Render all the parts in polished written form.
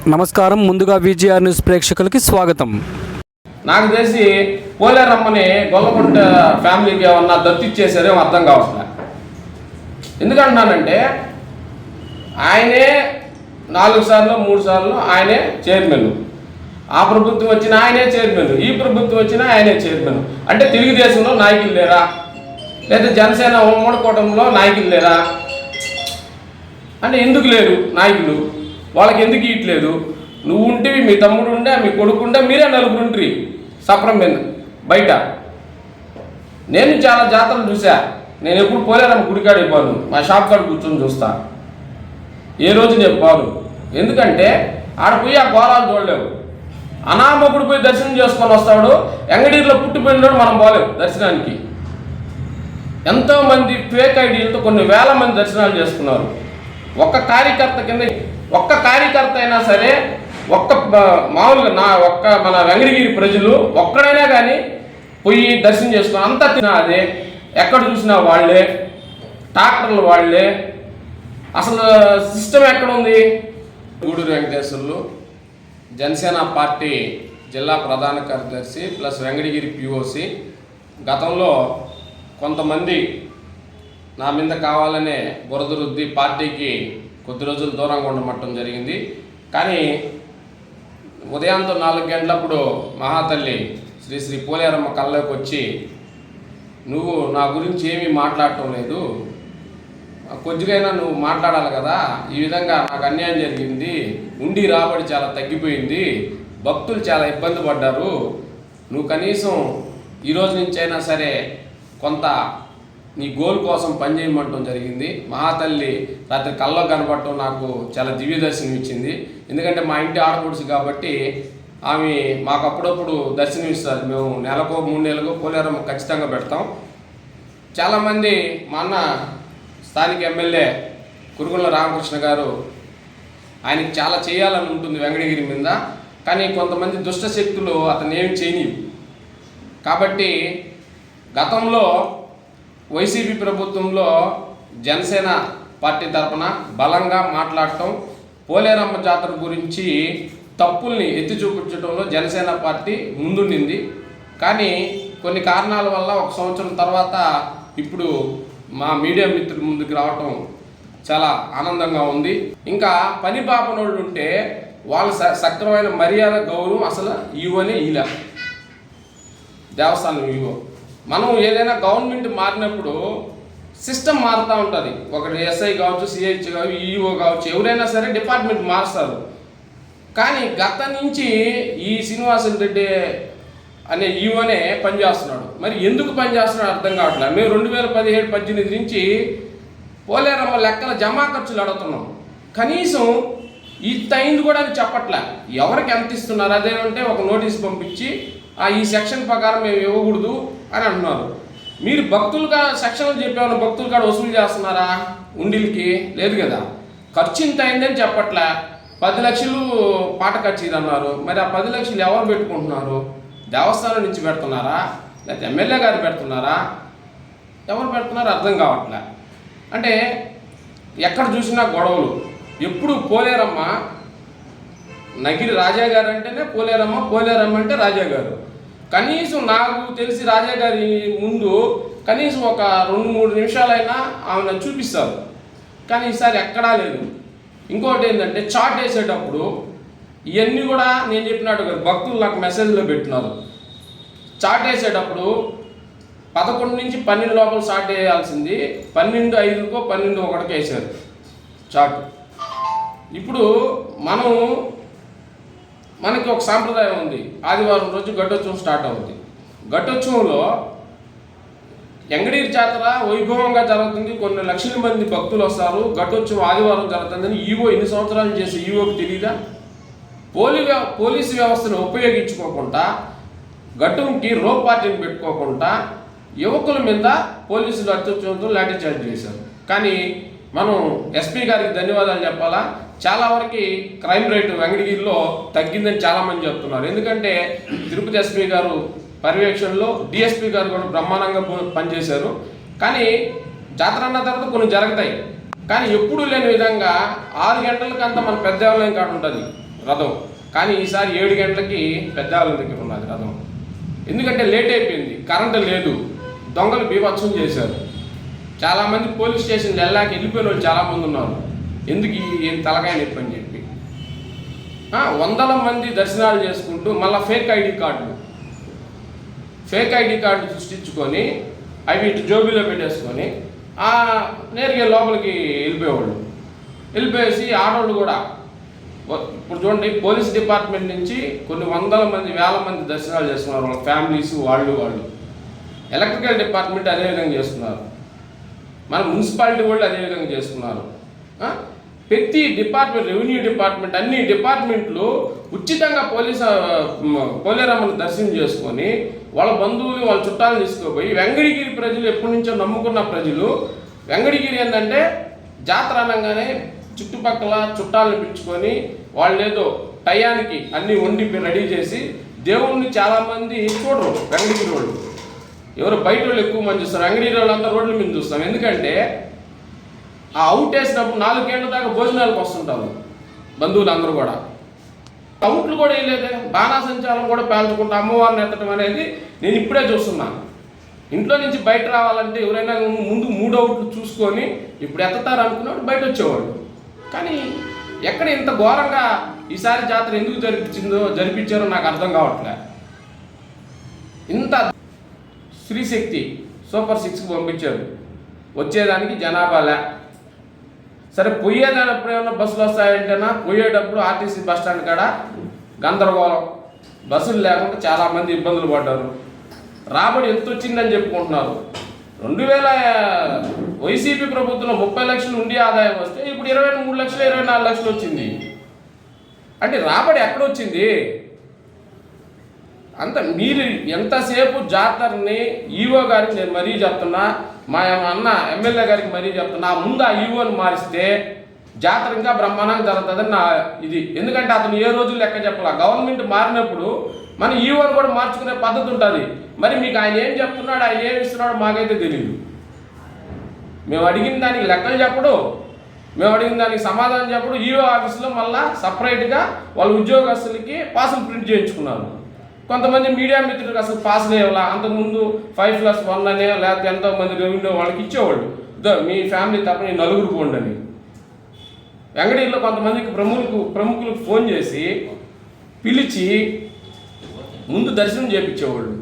నమస్కారం. ముందుగా VGR news ప్రేక్షకులకి స్వాగతం. నాకు తెలిసి పోలేరమ్మని గొల్లకుంట ఫ్యామిలీకి ఏమన్నా దత్తిచ్చేసారేమో అర్థం కావట్లే. ఎందుకంటున్నానంటే ఆయనే 4 సార్లు 3 సార్లు ఆయనే చైర్మన్, ఆ ప్రభుత్వం వచ్చిన ఆయనే చైర్మన్, ఈ ప్రభుత్వం వచ్చినా ఆయనే చైర్మన్. అంటే తెలుగుదేశంలో నాయకులు లేరా, లేదా జనసేన ఉమ్మడి కూటమిలో నాయకులు లేరా? అంటే ఎందుకు లేరు నాయకులు? వాళ్ళకి ఎందుకు ఇట్లేదు? నువ్వు ఉంటేవి, మీ తమ్ముడు ఉండే, మీ కొడుకు ఉండే, మీరే 4 ఉంట్రి సప్రం మీద బయట. నేను చాలా జాతరలు చూసా. నేను ఎప్పుడు పోలేరమ్మ గుడికాడికి పోను, మా షాప్ కాడ కూర్చొని చూస్తా. ఏ రోజు నేను పోను. ఎందుకంటే ఆడ పోయి ఆ ఘోరాలు చూడలేవు. అనామకుడు పోయి దర్శనం చేసుకొని వస్తాడు. ఎంగడీరులో పుట్టిపోయినాడు, మనం పోలేము దర్శనానికి. ఎంతోమంది ఫేక్ ఐడీలతో కొన్ని వేల మంది దర్శనాలు చేసుకున్నారు. ఒక్క కార్యకర్త కింద, ఒక్క కార్యకర్త అయినా సరే, మామూలుగా మన వెంకటగిరి ప్రజలు ఒక్కడైనా కానీ పోయి దర్శనం చేసుకుని అంతా అదే. ఎక్కడ చూసినా వాళ్ళే, ట్రాక్టర్లు వాళ్ళే. అసలు సిస్టమ్ ఎక్కడ ఉంది? గూడూరు వెంకటేశ్వర్లు జనసేన పార్టీ జిల్లా ప్రధాన కార్యదర్శి ప్లస్ వెంకటగిరి పిఓసి. గతంలో కొంతమంది నా మీద కావాలనే బురద రుద్ది పార్టీకి కొద్ది రోజులు దూరంగా ఉండమట్టడం జరిగింది. కానీ ఉదయంతో 4 గంటలప్పుడు మహాతల్లి శ్రీ శ్రీ పోలేరమ్మ కళ్ళలోకి వచ్చి, నువ్వు నా గురించి ఏమీ మాట్లాడటం లేదు, కొద్దిగైనా నువ్వు మాట్లాడాలి కదా, ఈ విధంగా నాకు అన్యాయం జరిగింది, ఉండి రాబడి చాలా తగ్గిపోయింది, భక్తులు చాలా ఇబ్బంది పడ్డారు, నువ్వు కనీసం ఈరోజు నుంచైనా సరే కొంత నీ గోల్ కోసం పనిచేయమంటం జరిగింది. మహాతల్లి రాత్రి కల్లో కనపడటం నాకు చాలా దివ్య దర్శనం ఇచ్చింది. ఎందుకంటే మా ఇంటి ఆడపడుచు కాబట్టి ఆమె మాకు అప్పుడప్పుడు దర్శనం ఇస్తారు. మేము నెలకో 3 నెలలకో పోలేరమ్మ ఖచ్చితంగా పెడతాం. చాలామంది మా అన్న స్థానిక ఎమ్మెల్యే కురుగుల రామకృష్ణ గారు, ఆయనకి చాలా చేయాలని ఉంటుంది వెంకటగిరి మీద, కానీ కొంతమంది దుష్ట శక్తులు అతను ఏమి చేయనివి. కాబట్టి గతంలో వైసీపీ ప్రభుత్వంలో జనసేన పార్టీ తరఫున బలంగా మాట్లాడటం, పోలేరమ్మ జాతర గురించి తప్పుల్ని ఎత్తి చూపించడంలో జనసేన పార్టీ ముందుండింది. కానీ కొన్ని కారణాల వల్ల 1 సంవత్సరం తర్వాత ఇప్పుడు మా మీడియా మిత్రుల ముందుకు రావటం చాలా ఆనందంగా ఉంది. ఇంకా పని పాపనోళ్ళు ఉంటే వాళ్ళు సక్రమైన మర్యాద గౌరవం అసలు ఇవ్వనే ఇలా దేవస్థానం ఇవ్వ. మనం ఏదైనా గవర్నమెంట్ మారినప్పుడు సిస్టమ్ మారుతూ ఉంటుంది. ఒకటి ఎస్ఐ కావచ్చు, సిహెచ్ కావచ్చు, ఈఓ కావచ్చు, ఎవరైనా సరే డిపార్ట్మెంట్ మారుస్తారు. కానీ గత నుంచి ఈ శ్రీనివాసన్ రెడ్డి అనే ఈఓనే పనిచేస్తున్నాడు. మరి ఎందుకు పనిచేస్తున్నాడు అర్థం కావట్లేదు. మేము 2017-18 నుంచి పోలేరమ్మ లెక్కల జమా ఖర్చులు అడుగుతున్నాం. కనీసం ఇంత అయింది కూడా అని చెప్పట్లే. ఎవరికి ఎంత ఇస్తున్నారు అదేనంటే ఒక నోటీస్ పంపించి ఈ సెక్షన్ ప్రకారం మేము ఇవ్వకూడదు అని అంటున్నారు. మీరు భక్తులుగా సెక్షన్లు చెప్పేవాళ్ళు భక్తులు కాడ వసూలు చేస్తున్నారా? ఉండిలకి లేదు కదా. ఖర్చు ఇంత అయిందని చెప్పట్లే. 10 లక్షలు పాట ఖర్చు అన్నారు. మరి ఆ 10 లక్షలు ఎవరు పెట్టుకుంటున్నారు? దేవస్థానం నుంచి పెడుతున్నారా, లేకపోతే ఎమ్మెల్యే గారు పెడుతున్నారా? ఎవరు పెడుతున్నారో అర్థం కావట్లే. అంటే ఎక్కడ చూసినా గొడవలు. ఎప్పుడు పోలేరమ్మ నగిరి రాజా గారు అంటేనే పోలేరమ్మ, పోలేరమ్మ అంటే రాజా గారు. కనీసం నాకు తెలిసి రాజా గారి ముందు కనీసం ఒక 2-3 నిమిషాలైనా ఆమెను చూపిస్తారు. కానీ ఈసారి ఎక్కడా లేదు. ఇంకోటి ఏంటంటే చాట్ వేసేటప్పుడు ఇవన్నీ కూడా నేను చెప్పినట్టు కదా, భక్తులు నాకు మెసేజ్లో పెట్టినారు. చాట్ వేసేటప్పుడు 11 నుంచి 12 లోపల స్టార్ట్ వేయాల్సింది 12:05కో 12:01కో వేసారు చాట్. ఇప్పుడు మనకి ఒక సాంప్రదాయం ఉంది. ఆదివారం రోజు ఘటోత్సవం స్టార్ట్ అవుతుంది. ఘటోత్సవంలో ఎంగడీరు జాతర వైభవంగా జరుగుతుంది. కొన్ని లక్షల మంది భక్తులు వస్తారు. ఘటోత్సవం ఆదివారం జరుగుతుందని ఈవో ఎన్ని సంవత్సరాలు చేసి ఈవోకి తెలియదా? పోలీసు వ్యవస్థను ఉపయోగించుకోకుండా, ఘటంకి రోప్ పార్టీని పెట్టుకోకుండా యువకుల మీద పోలీసులు అత్యుత్సవంతో లాఠీ చార్జ్ చేశారు. కానీ మనం ఎస్పీ గారికి ధన్యవాదాలు చెప్పాలా. చాలా వరకు క్రైమ్ రేటు వెంకటగిరిలో తగ్గిందని చాలామంది చెప్తున్నారు. ఎందుకంటే తిరుపతి ఎస్పీ గారు పర్యవేక్షణలో డిఎస్పీ గారు కూడా బ్రహ్మాండంగా పనిచేశారు. కానీ జాతర అన్న తర్వాత కొన్ని జరుగుతాయి. కానీ ఎప్పుడూ లేని విధంగా 6 గంటలకంతా మన పెద్ద దేవాలయం కాడ ఉంటుంది. రథం. కానీ ఈసారి 7 గంటలకి పెద్దాల దగ్గర ఉన్నది రథం. ఎందుకంటే లేట్ అయిపోయింది, కరెంటు లేదు, దొంగలు బీభత్సం చేశారు. చాలామంది పోలీస్ స్టేషన్ వెళ్ళిపోయిన వాళ్ళు చాలామంది ఉన్నారు. ఎందుకు ఏం తలకాయ నొప్పి అని చెప్పి వందల మంది దర్శనాలు చేసుకుంటూ మళ్ళీ ఫేక్ ఐడి కార్డు సృష్టించుకొని అవి ఇటు జోబీలో పెట్టేసుకొని నేరుగా లోపలికి వెళ్ళిపోయేసి ఆటోలు కూడా ఇప్పుడు చూడండి, పోలీస్ డిపార్ట్మెంట్ నుంచి కొన్ని వందల మంది వేల మంది దర్శనాలు చేస్తున్నారు, వాళ్ళ ఫ్యామిలీస్ వాళ్ళు. ఎలక్ట్రికల్ డిపార్ట్మెంట్ అదేవిధంగా చేస్తున్నారు, మన మున్సిపాలిటీ వాళ్ళు అదేవిధంగా చేస్తున్నారు. ప్రతి డిపార్ట్మెంట్, రెవెన్యూ డిపార్ట్మెంట్, అన్ని డిపార్ట్మెంట్లు ఉచితంగా పోలేరమ్మను దర్శనం చేసుకొని వాళ్ళ బంధువులు వాళ్ళ చుట్టాలను తీసుకుపోయి వెంకటగిరి ప్రజలు ఎప్పటి నుంచో నమ్ముకున్న ప్రజలు, వెంకటగిరి ఏంటంటే జాతర అనగానే చుట్టుపక్కల చుట్టాలను పిలుచుకొని వాళ్ళు ఏదో టయానికి అన్నీ వండి రెడీ చేసి దేవుణ్ణి చాలామంది చూడరు. వెంకటగిరి వాళ్ళు ఎవరు బయట వాళ్ళు ఎక్కువ మంది చూస్తారు, వెంకటగిరి వాళ్ళంతా రోడ్ల మీద చూస్తాం. ఎందుకంటే ఆ అవుట్ వేసినప్పుడు 4 గంటల దాకా భోజనాలకు వస్తుంటారు బంధువులు అందరూ కూడా. అవుట్లు కూడా వేయలేదే, బాణాసంచారం కూడా పేల్చుకుంటా అమ్మవారిని ఎత్తడం అనేది నేను ఇప్పుడే చూస్తున్నాను. ఇంట్లో నుంచి బయట రావాలంటే ఎవరైనా ముందు 3 అవుట్లు చూసుకొని ఇప్పుడు ఎత్తుతారు అనుకున్నప్పుడు బయట వచ్చేవాళ్ళు. కానీ ఎక్కడ ఇంత ఘోరంగా ఈసారి జాతర ఎందుకు జరిపించారో నాకు అర్థం కావట్లే. ఇంత శ్రీశక్తి సూపర్ 6కి పంపించారు, వచ్చేదానికి జనాభాలే. సరే పోయేదానప్పుడు ఏమన్నా బస్సులు వస్తాయంటేనా, పోయేటప్పుడు ఆర్టీసీ బస్ స్టాండ్ కాడ గందరగోళం, బస్సులు లేకుండా చాలామంది ఇబ్బందులు పడ్డారు. రాబడి ఎంత వచ్చిందని చెప్పుకుంటున్నారు. 2000 వైసీపీ ప్రభుత్వంలో 30 లక్షలు ఉండి ఆదాయం వస్తే ఇప్పుడు 23 లక్షలు 24 లక్షలు వచ్చింది. అంటే రాబడి ఎక్కడొచ్చింది? అంత మీరు ఎంతసేపు జాతరని ఈవో గారికి నేను మరీ చెప్తున్నా, మా అన్న ఎమ్మెల్యే గారికి మరీ చెప్తున్నా, ముందు ఆ ఈవోని మారిస్తే జాతర ఇంకా బ్రహ్మాండంగా జరుగుతుందని నా ఇది. ఎందుకంటే అతను ఏ రోజు లెక్క చెప్పాల. గవర్నమెంట్ మారినప్పుడు మన ఈవోని కూడా మార్చుకునే పద్ధతి ఉంటుంది. మరి మీకు ఆయన ఏం చెప్తున్నాడు, ఆయన ఏమి ఇస్తున్నాడు మాకైతే తెలియదు. మేము అడిగిన దానికి లెక్కలు చెప్పడు, మేము అడిగిన దానికి సమాధానం చెప్పడు. ఈవో ఆఫీసులో మళ్ళీ సపరేట్గా వాళ్ళ ఉద్యోగస్తులకి పాసులు ప్రింట్ చేయించుకున్నారు. కొంతమంది మీడియా మిత్రులకు అసలు పాసులు ఇవ్వాలా, అంతకుముందు 5+1 అనే లేకపోతే ఎంతోమంది రెవెన్యూ వాళ్ళకి ఇచ్చేవాళ్ళు, మీ ఫ్యామిలీ తప్ప నీ 4 పోండి అని. వెంకటగిరిలో కొంతమందికి ప్రముఖులకు ఫోన్ చేసి పిలిచి ముందు దర్శనం చేయించేవాళ్ళు.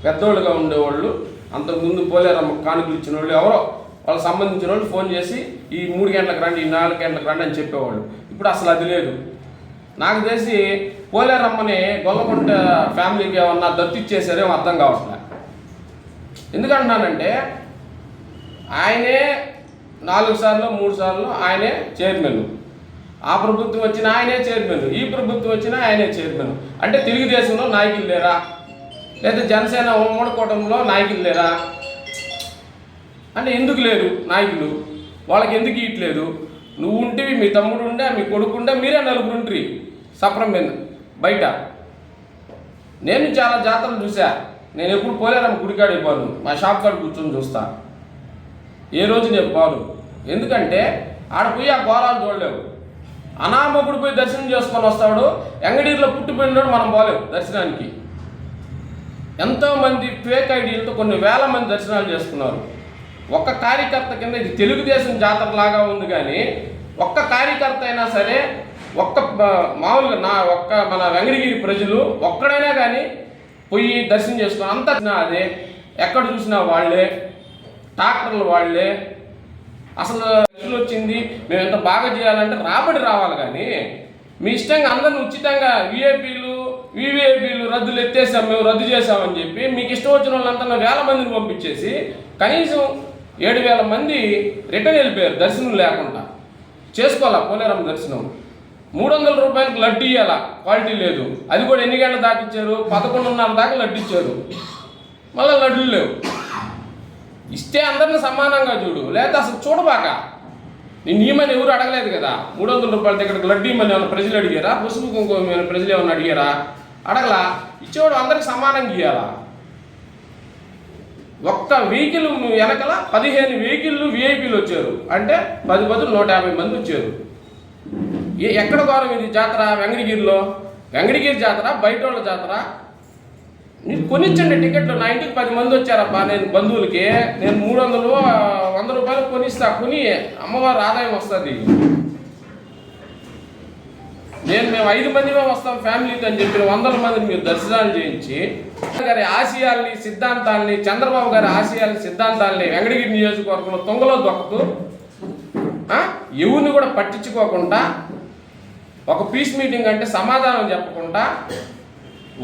పెద్దోళ్ళుగా ఉండేవాళ్ళు, అంతకుముందు పోలేరమ్మ కానుకలు ఇచ్చిన వాళ్ళు ఎవరో వాళ్ళకి సంబంధించిన వాళ్ళు ఫోన్ చేసి ఈ 3 గంటలకు రండి, ఈ 4 గంటలకు రండి అని చెప్పేవాళ్ళు. ఇప్పుడు అసలు అది లేదు. నాకు తెలిసి పోలేరమ్మని గొల్లకుంట ఫ్యామిలీకి ఏమన్నా దత్తిచ్చేసారేమో అర్థం కావట్లే. ఎందుకంటున్నానంటే ఆయనే 4 సార్లు 3 సార్లు ఆయనే చైర్మన్, ఆ ప్రభుత్వం వచ్చినా ఆయనే చైర్మన్, ఈ ప్రభుత్వం వచ్చినా ఆయనే చైర్మన్. అంటే తెలుగుదేశంలో నాయకులు లేరా, లేదా జనసేన ఉమ్మడి కూటమిలో నాయకులు లేరా అంటే ఎందుకు లేరు నాయకులు? వాళ్ళకి ఎందుకు ఇట్లేదు? నువ్వు ఉంటివి, మీ తమ్ముడు ఉండే, మీ కొడుకు ఉండే, మీరే 4 ఉంట్రి సప్రం మీద బయట. నేను చాలా జాతరలు చూసా. నేను ఎప్పుడు పోలేరమ్మ గుడికాడ ఇవ్వను, మా షాప్ కాడ కూర్చొని చూస్తా. ఏ రోజు నేను పోను. ఎందుకంటే ఆడ పోయి ఆ ఘోరాలు చూడలేవు. అనామకుడు పోయి దర్శనం చేసుకొని వస్తాడు, వెంకటగిరిలో పుట్టిపోయినాడు, మనం పోలేము దర్శనానికి. ఎంతోమంది ఫేక్ ఐడీలతో కొన్ని వేల మంది దర్శనాలు చేసుకున్నారు. ఒక్క కార్యకర్త కింద ఇది తెలుగుదేశం జాతర లాగా ఉంది. కానీ ఒక్క కార్యకర్త అయినా సరే, మామూలుగా మన వెంకటగిరి ప్రజలు ఒక్కడైనా కానీ పోయి దర్శనం చేసుకుని అంతా అదే, ఎక్కడ చూసినా వాళ్ళే, ట్రాక్టర్లు వాళ్ళే. అసలు వచ్చింది మేము ఎంత బాగా చేయాలంటే రాబడి రావాలి. కానీ మీ ఇష్టంగా అందరిని ఉచితంగా వివిఐపీలు రద్దులు ఎత్తేసాం, మేము రద్దు చేసామని చెప్పి మీకు ఇష్టం వచ్చిన వాళ్ళంతా వేల మందిని పంపించేసి కనీసం 7,000 మంది రిటర్న్ వెళ్ళిపోయారు దర్శనం లేకుండా. చేసుకోవాలా పోలేరమ్మ దర్శనం. 300 రూపాయలకు లడ్డు ఇవ్వాలా, క్వాలిటీ లేదు. అది కూడా ఎన్ని గంటలు దాకా ఇచ్చారు? 11:30 దాకా లడ్డు ఇచ్చారు, మళ్ళీ లడ్డులు లేవు. ఇస్తే అందరిని సమానంగా చూడు, లేదా అసలు చూడబాక. నేను ఇవ్వమని ఎవరు అడగలేదు కదా. 300 రూపాయల దగ్గరకు లడ్డు ఇవ్వమని ఏమైనా ప్రజలు అడిగారా? పసుపు కుంకుమ ప్రజలు ఏమన్నా అడిగారా? అడగలా. ఇచ్చేవాడు అందరికి సమానంగా ఇవ్వాలా. ఒక్క వెహికల్ వెనకల 15 వెహికల్లు విఐపీలు వచ్చారు అంటే 10 బదులు 150 మంది వచ్చారు. ఎక్కడ ఘోరం ఇది జాతర? వెంకటగిరిలో. వెంకటగిరి జాతర బయట వాళ్ళ జాతర. మీరు కొనిచ్చండి టికెట్లు. నా ఇంటికి 10 మంది వచ్చారబ్బా, నేను బంధువులకి నేను 300 100 రూపాయలు కొనిస్తా. కొని అమ్మవారి ఆదాయం వస్తుంది. మేము 5 మందిమే వస్తాం ఫ్యామిలీతో అని చెప్పిన 100 మందిని మీరు దర్శనాలు చేయించి గారి ఆశయాల్ని సిద్ధాంతాల్ని, చంద్రబాబు గారి ఆశయాల్ని సిద్ధాంతాల్ని వెంకటగిరి నియోజకవర్గంలో తొంగలో దొక్కతూ ఎవరిని కూడా పట్టించుకోకుండా, ఒక పీస్ మీటింగ్ అంటే సమాధానం చెప్పకుండా,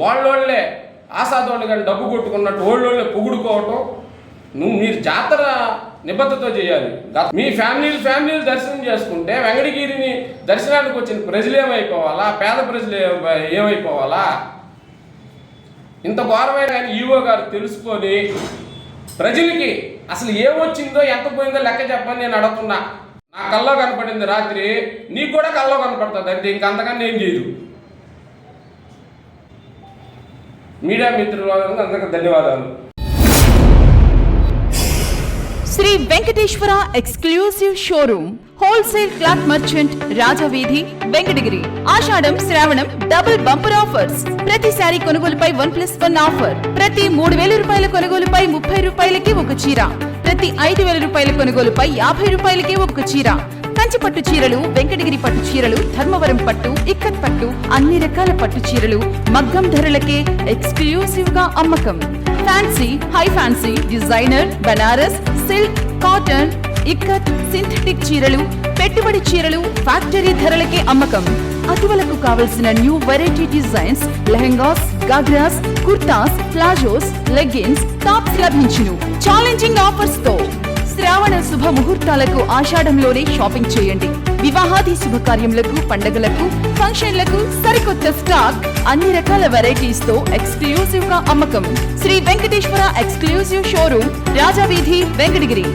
వాళ్ళోళ్ళే ఆశాదోళ్ళు కానీ డబ్బు కొట్టుకున్నట్టు వాళ్ళోళ్ళే పొగుడుకోవటం. మీరు జాతర నిబద్ధతో చేయాలి. మీ ఫ్యామిలీలు దర్శనం చేసుకుంటే వెంకటగిరిని దర్శనానికి వచ్చిన ప్రజలు ఏమైపోవాలా? పేద ప్రజలు ఏమైపోవాలా? ఇంత ఘోరమైన కానీ ఈవో గారు తెలుసుకొని ప్రజలకి అసలు ఏమొచ్చిందో ఎంత పోయిందో లెక్క చెప్పని నేను అడుగుతున్నా. నా కల్లో కనపడింది రాత్రి, నీకు కూడా కల్లో కనపడుతుంది అంతే, ఇంకంతకన్నా ఏం చేయదు. మీడియా మిత్రులందరికీ అందరికీ ధన్యవాదాలు. Shri Venkateswara exclusive showroom, wholesale cloth merchant, Rajaveedhi, Venkatagiri. ఆషాఢం శ్రావణం డబుల్ బంపర్ ఆఫర్స్. ప్రతి సారీ కొనుగోలుపై 1+1 ఆఫర్. ప్రతి 3000 రూపాయల కొనుగోలుపై 30 రూపాయలకి ఒక చీర. ప్రతి 5000 రూపాయల కొనుగోలుపై 50 రూపాయలకి ఒక చీర. కంచి పట్టు చీరలు, వెంకటగిరి పట్టు చీరలు, ధర్మవరం పట్టు, ఇక్కత్ పట్టు, అన్ని రకాల పట్టు చీరలు మగ్గం ధరలకే ఎక్స్క్లూసివ్ గా అమ్మకం. Fancy, high fancy, designer, Banaras, silk, cotton, ikat, synthetic చీరలు, పెట్టుబడి చీరలు ఫ్యాక్టరీ ధరలకే అమ్మకం. అటువలకు కావలసిన new variety designs, lehengas, ghagras, kurtas, palazzos, leggings, tops లభించును ఛాలెంజింగ్ ఆఫర్స్ తో. శ్రావణ శుభ ముహూర్తాలకు ఆషాఢంలోనే షాపింగ్ చేయండి. వివాహాది శుభకార్యములకు, పండగలకు, ఫంక్షన్లకు సరికొత్త స్టాక్, అన్ని రకాల వెరైటీస్ తో ఎక్స్క్లూసివ్ గా అమ్మకం. Sri Venkateswara exclusive showroom, Rajaveedhi, Venkatagiri.